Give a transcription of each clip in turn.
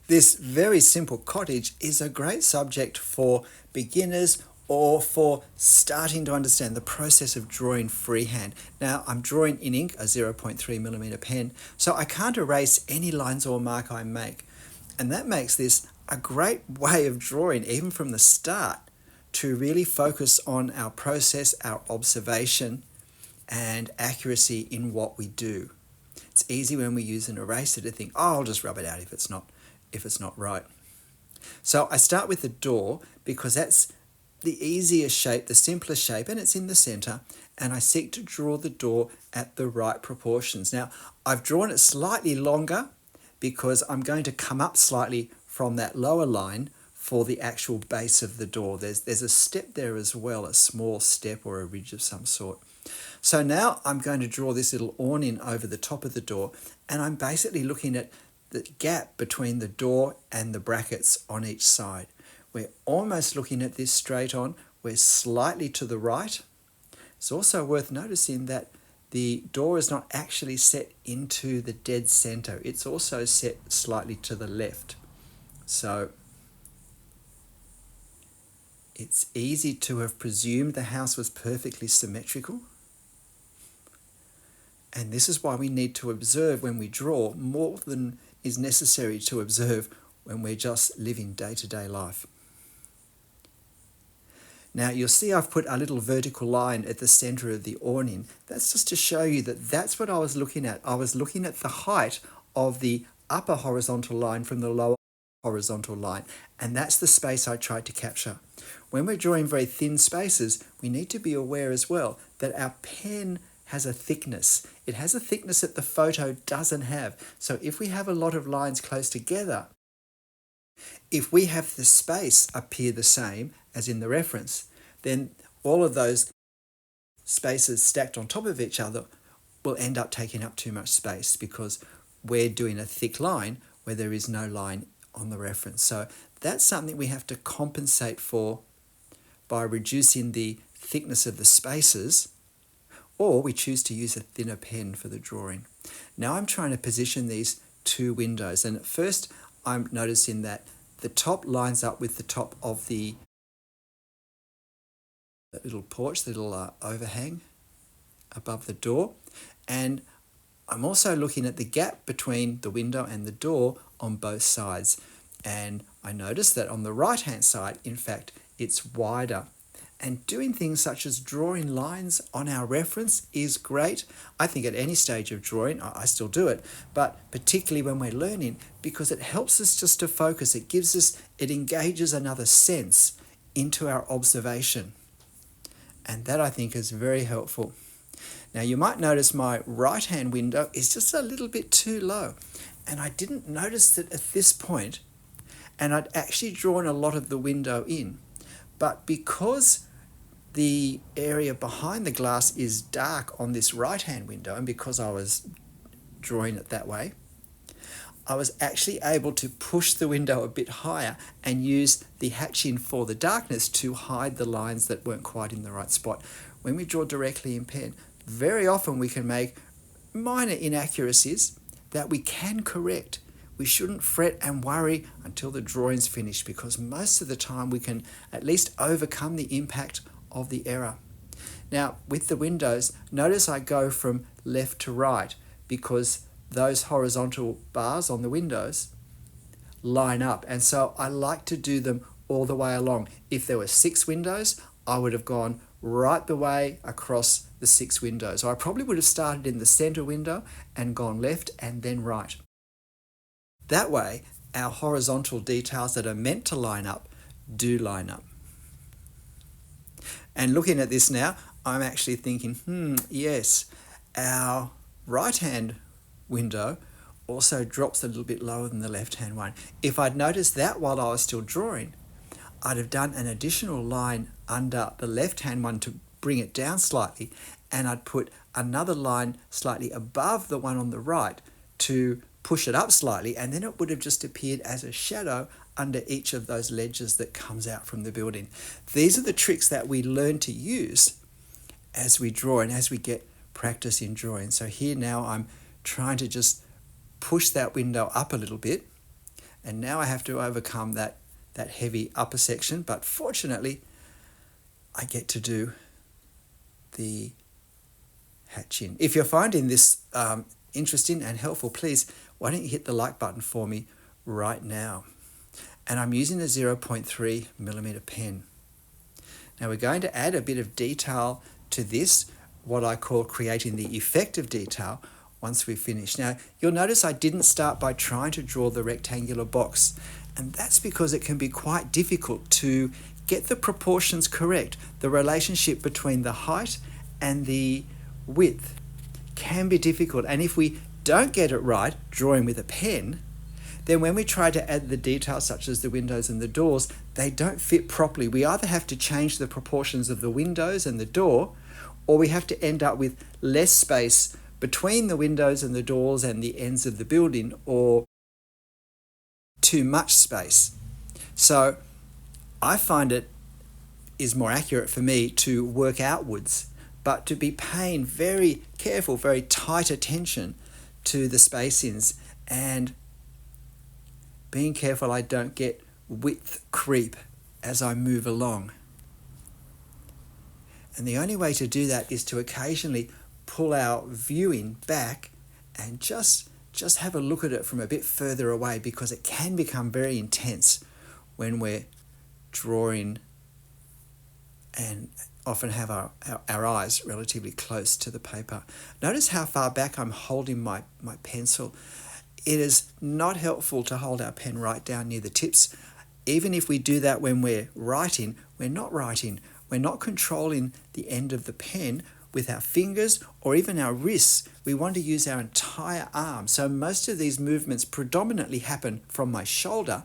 This very simple cottage is a great subject for beginners or for starting to understand the process of drawing freehand. Now, I'm drawing in ink, a 0.3mm pen, so I can't erase any lines or mark I make. And that makes this a great way of drawing, even from the start, to really focus on our process, our observation, and accuracy in what we do. It's easy when we use an eraser to think, oh, I'll just rub it out if it's not right. So I start with the door because that's the easiest shape, the simplest shape, and it's in the center, and I seek to draw the door at the right proportions. Now, I've drawn it slightly longer because I'm going to come up slightly from that lower line for the actual base of the door. There's a step there as well, a small step or a ridge of some sort. So now I'm going to draw this little awning over the top of the door, and I'm basically looking at the gap between the door and the brackets on each side. We're almost looking at this straight on. We're slightly to the right. It's also worth noticing that the door is not actually set into the dead center. It's also set slightly to the left. So it's easy to have presumed the house was perfectly symmetrical. And this is why we need to observe when we draw more than is necessary to observe when we're just living day-to-day life. Now you'll see I've put a little vertical line at the center of the awning. That's just to show you that that's what I was looking at. I was looking at the height of the upper horizontal line from the lower horizontal line, and that's the space I tried to capture. When we're drawing very thin spaces, we need to be aware as well that our pen has a thickness. It has a thickness that the photo doesn't have. So if we have a lot of lines close together, if we have the space appear the same as in the reference, then all of those spaces stacked on top of each other will end up taking up too much space because we're doing a thick line where there is no line on the reference. So that's something we have to compensate for by reducing the thickness of the spaces, or we choose to use a thinner pen for the drawing. Now I'm trying to position these two windows, and at first I'm noticing that the top lines up with the top of the little porch, the little overhang above the door, and I'm also looking at the gap between the window and the door on both sides, and I notice that on the right hand side, in fact, it's wider. And doing things such as drawing lines on our reference is great. I think at any stage of drawing, I still do it, but particularly when we're learning, because it helps us just to focus. It engages another sense into our observation. And that I think is very helpful. Now you might notice my right-hand window is just a little bit too low. And I didn't notice it at this point, and I'd actually drawn a lot of the window in. But because the area behind the glass is dark on this right-hand window, and because I was drawing it that way, I was actually able to push the window a bit higher and use the hatching for the darkness to hide the lines that weren't quite in the right spot. When we draw directly in pen, very often we can make minor inaccuracies that we can correct. We shouldn't fret and worry until the drawing's finished, because most of the time we can at least overcome the impact of the error. Now, with the windows, notice I go from left to right because those horizontal bars on the windows line up, and so I like to do them all the way along. If there were 6 windows, I would have gone right the way across the 6 windows. So I probably would have started in the center window and gone left and then right. That way, our horizontal details that are meant to line up do line up. And looking at this now, I'm actually thinking, yes, our right-hand window also drops a little bit lower than the left-hand one. If I'd noticed that while I was still drawing, I'd have done an additional line under the left-hand one to bring it down slightly, and I'd put another line slightly above the one on the right to push it up slightly, and then it would have just appeared as a shadow under each of those ledges that comes out from the building. These are the tricks that we learn to use as we draw and as we get practice in drawing. So here now I'm trying to just push that window up a little bit, And now I have to overcome that heavy upper section, but fortunately I get to do the hatch in. If you're finding this interesting and helpful, please, why don't you hit the like button for me right now? And I'm using a 0.3 millimeter pen. Now we're going to add a bit of detail to this, what I call creating the effect of detail, once we finish. Now you'll notice I didn't start by trying to draw the rectangular box, and that's because it can be quite difficult to get the proportions correct. The relationship between the height and the width can be difficult, and if we don't get it right drawing with a pen, then when we try to add the details such as the windows and the doors, they don't fit properly. We either have to change the proportions of the windows and the door, or we have to end up with less space between the windows and the doors and the ends of the building, or too much space. So I find it is more accurate for me to work outwards, but to be paying very careful, very tight attention to the spacings and being careful I don't get width creep as I move along. And the only way to do that is to occasionally pull our viewing back and just have a look at it from a bit further away, because it can become very intense when we're drawing and often have our eyes relatively close to the paper. Notice how far back I'm holding my pencil. It is not helpful to hold our pen right down near the tips. Even if we do that when we're writing, we're not writing. We're not controlling the end of the pen with our fingers or even our wrists. We want to use our entire arm. So most of these movements predominantly happen from my shoulder,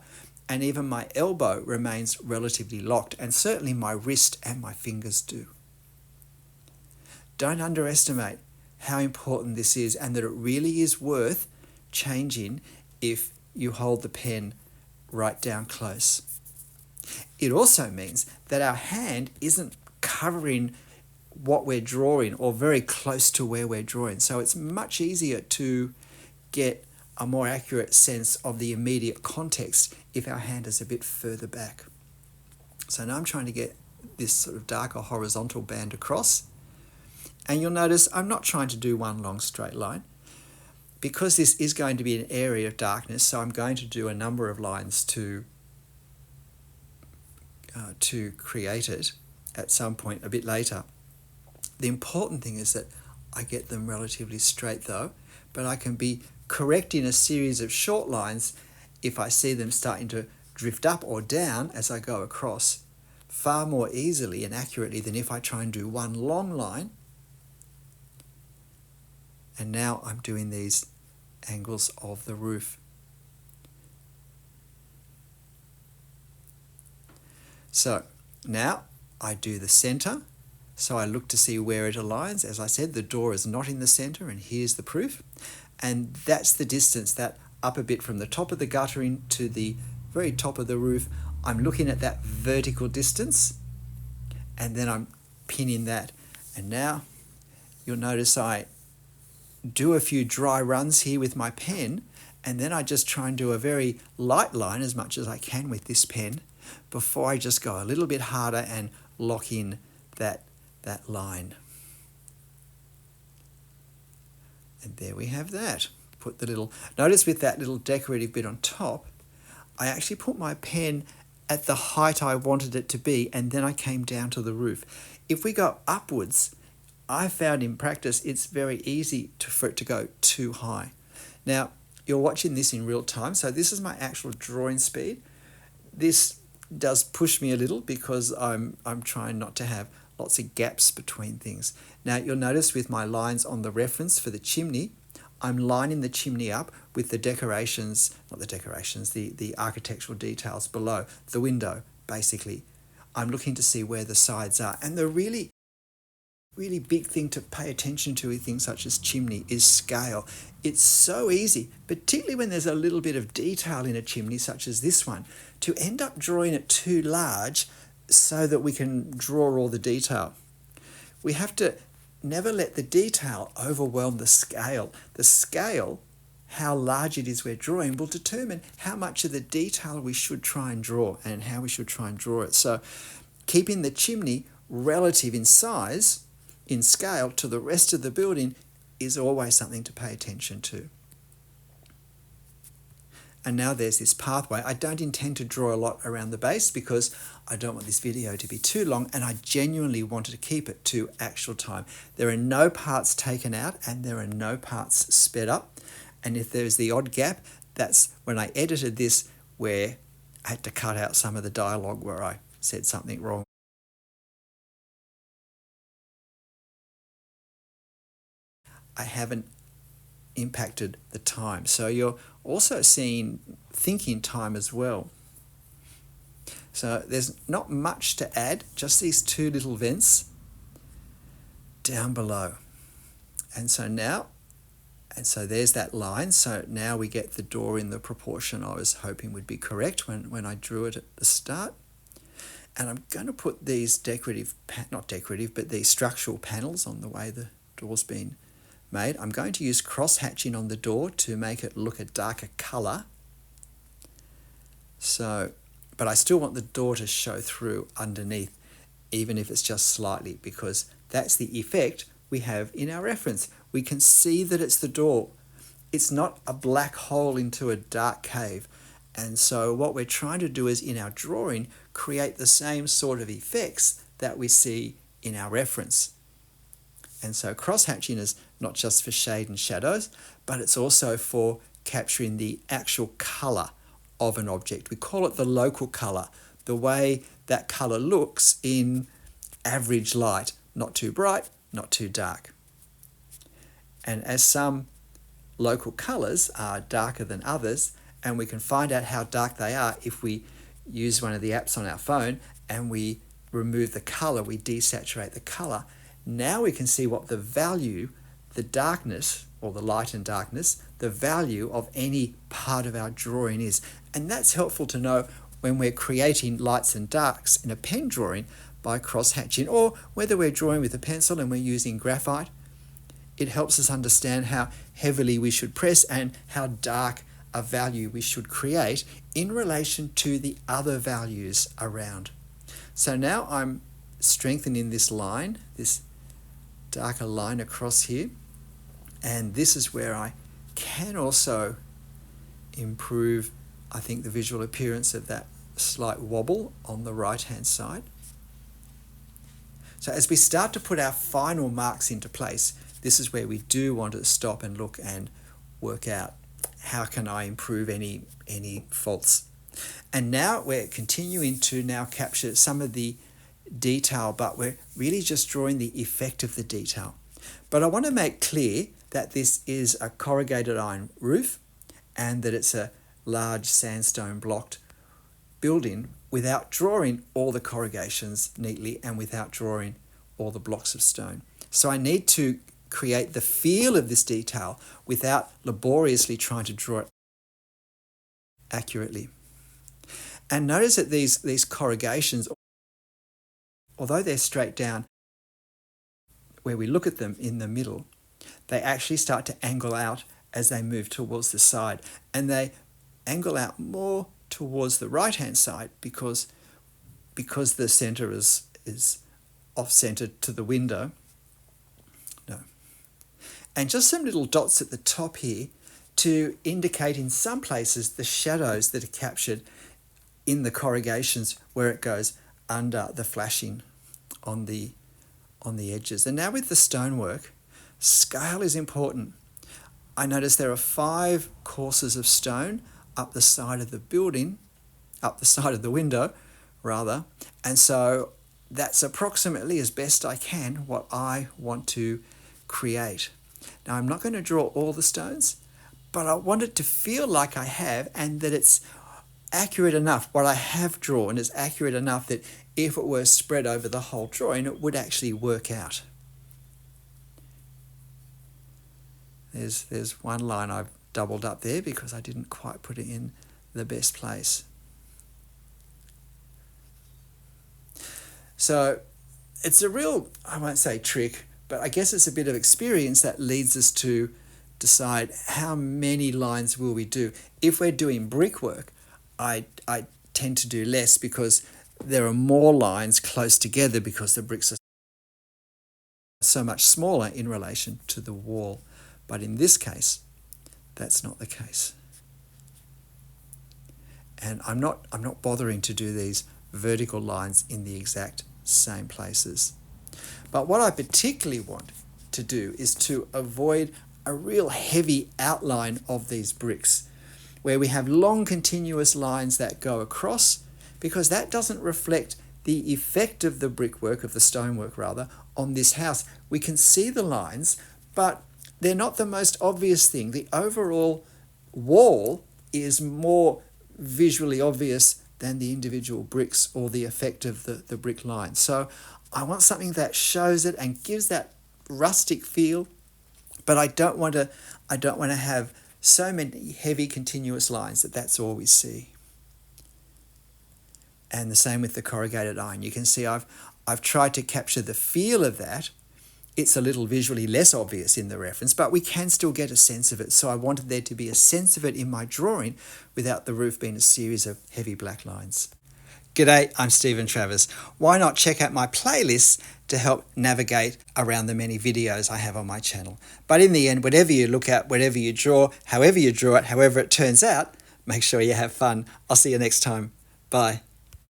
and even my elbow remains relatively locked, and certainly my wrist and my fingers do. Don't underestimate how important this is, and that it really is worth changing if you hold the pen right down close. It also means that our hand isn't covering what we're drawing or very close to where we're drawing. So it's much easier to get a more accurate sense of the immediate context if our hand is a bit further back. So now I'm trying to get this sort of darker horizontal band across. And you'll notice I'm not trying to do one long straight line, because this is going to be an area of darkness. So I'm going to do a number of lines to create it at some point a bit later. The important thing is that I get them relatively straight though, but I can be correcting a series of short lines if I see them starting to drift up or down as I go across far more easily and accurately than if I try and do one long line. And now I'm doing these angles of the roof. So now I do the center. So I look to see where it aligns. As I said, the door is not in the center, and here's the proof. And that's the distance, that upper bit from the top of the guttering to the very top of the roof. I'm looking at that vertical distance, and then I'm pinning that. And now you'll notice I do a few dry runs here with my pen, and then I just try and do a very light line as much as I can with this pen before I just go a little bit harder and lock in that line. And there we have that. Put the little, notice with that little decorative bit on top, I actually put my pen at the height I wanted it to be, and then I came down to the roof. If we go upwards, I found in practice it's very easy for it to go too high. Now, you're watching this in real time, so this is my actual drawing speed. This does push me a little because I'm trying not to have lots of gaps between things. Now you'll notice with my lines on the reference for the chimney, I'm lining the chimney up with the decorations, not the decorations, the architectural details below, the window basically. I'm looking to see where the sides are. And the really big thing to pay attention to with things such as chimney is scale. It's so easy, particularly when there's a little bit of detail in a chimney such as this one, to end up drawing it too large so that we can draw all the detail. We have to never let the detail overwhelm the scale. The scale how large it is we're drawing will determine how much of the detail we should try and draw and how we should try and draw it. So keeping the chimney relative in size, in scale to the rest of the building is always something to pay attention to. And now there's this pathway. I don't intend to draw a lot around the base because I don't want this video to be too long, and I genuinely wanted to keep it to actual time. There are no parts taken out and there are no parts sped up. And if there's the odd gap, that's when I edited this where I had to cut out some of the dialogue where I said something wrong. I haven't impacted the time. So you're also thinking time as well. So there's not much to add, just these two little vents down below. And so there's that line. So now we get the door in the proportion I was hoping would be correct when I drew it at the start. And I'm going to put these these structural panels on the way the door's been made. I'm going to use cross-hatching on the door to make it look a darker colour. But I still want the door to show through underneath, even if it's just slightly, because that's the effect we have in our reference. We can see that it's the door. It's not a black hole into a dark cave. And so what we're trying to do is, in our drawing, create the same sort of effects that we see in our reference. And so cross-hatching is not just for shade and shadows, but it's also for capturing the actual colour of an object. We call it the local colour, the way that colour looks in average light, not too bright, not too dark. And as some local colours are darker than others, and we can find out how dark they are if we use one of the apps on our phone and we remove the colour, we desaturate the colour. Now we can see what the value, the darkness, or the light and darkness, the value of any part of our drawing is. And that's helpful to know when we're creating lights and darks in a pen drawing by cross-hatching, or whether we're drawing with a pencil and we're using graphite. It helps us understand how heavily we should press and how dark a value we should create in relation to the other values around. So now I'm strengthening this line, this darker line across here, and this is where I can also improve, I think, the visual appearance of that slight wobble on the right hand side. So as we start to put our final marks into place, this is where we do want to stop and look and work out how can I improve any faults. And now we're continuing to now capture some of the detail, but we're really just drawing the effect of the detail. But I want to make clear that this is a corrugated iron roof and that it's a large sandstone blocked building without drawing all the corrugations neatly and without drawing all the blocks of stone. So I need to create the feel of this detail without laboriously trying to draw it accurately. And notice that these corrugations, although they're straight down, where we look at them in the middle, they actually start to angle out as they move towards the side. And they angle out more towards the right-hand side because the center is off-centered to the window. No. And just some little dots at the top here to indicate in some places the shadows that are captured in the corrugations where it goes under the flashing on the edges. And now with the stonework, scale is important. I notice there are 5 courses of stone up the side of the building, up the side of the window, rather. And so that's approximately, as best I can, what I want to create. Now, I'm not going to draw all the stones, but I want it to feel like I have, and that it's accurate enough. What I have drawn is accurate enough that if it were spread over the whole drawing, it would actually work out. There's one line I've doubled up there because I didn't quite put it in the best place. So it's a real, I won't say trick, but I guess it's a bit of experience that leads us to decide how many lines will we do. If we're doing brickwork, I tend to do less because there are more lines close together because the bricks are so much smaller in relation to the wall. But in this case, that's not the case. And I'm not bothering to do these vertical lines in the exact same places. But what I particularly want to do is to avoid a real heavy outline of these bricks, where we have long continuous lines that go across, because that doesn't reflect the effect of the brickwork, of the stonework rather, on this house. We can see the lines, but they're not the most obvious thing. The overall wall is more visually obvious than the individual bricks or the effect of the brick line. So I want something that shows it and gives that rustic feel, but I don't want to have so many heavy continuous lines that's all we see. And the same with the corrugated iron. You can see I've tried to capture the feel of that. It's a little visually less obvious in the reference, but we can still get a sense of it. So I wanted there to be a sense of it in my drawing without the roof being a series of heavy black lines. G'day, I'm Stephen Travers. Why not check out my playlists to help navigate around the many videos I have on my channel. But in the end, whatever you look at, whatever you draw, however you draw it, however it turns out, make sure you have fun. I'll see you next time. Bye.